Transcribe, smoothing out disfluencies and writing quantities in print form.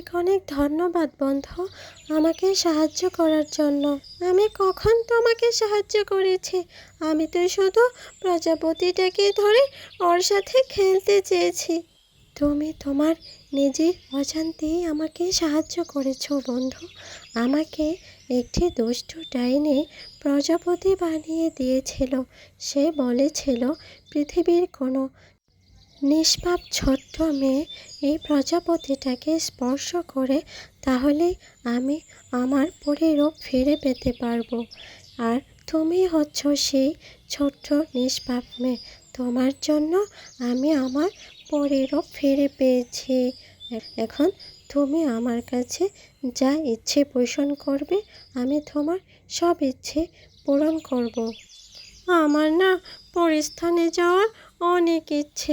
অনেক অনেক ধন্যবাদ বন্ধু, আমাকে সাহায্য করার জন্য। আমি কখন তোমাকে সাহায্য করেছি? আমি তো শুধু প্রজাপতিটাকে ধরে ওর সাথে খেলতে চেয়েছি। তুমি তোমার নিজের অজান্তেই আমাকে সাহায্য করেছো বন্ধু। আমাকে একটি দুষ্টু ডাইনি প্রজাপতি বানিয়ে দিয়েছিল। সে বলেছিল পৃথিবীর কোনো নিষ্পাপ ছোট্ট মেয়ে এই প্রজাপতিটাকে স্পর্শ করে তাহলেই আমি আমার পরিরূপ ফিরে পেতে পারবো। আর তুমি হচ্ছ সেই ছোট্ট নিষ্পাপ মেয়ে। তোমার জন্য আমি আমার পরিরূপ ফিরে পেয়েছি। এখন তুমি আমার কাছে যা ইচ্ছে পোষণ করবে, আমি তোমার সব ইচ্ছে পূরণ করব। আমার না পরিস্থানে যাওয়ার অনেক ইচ্ছে।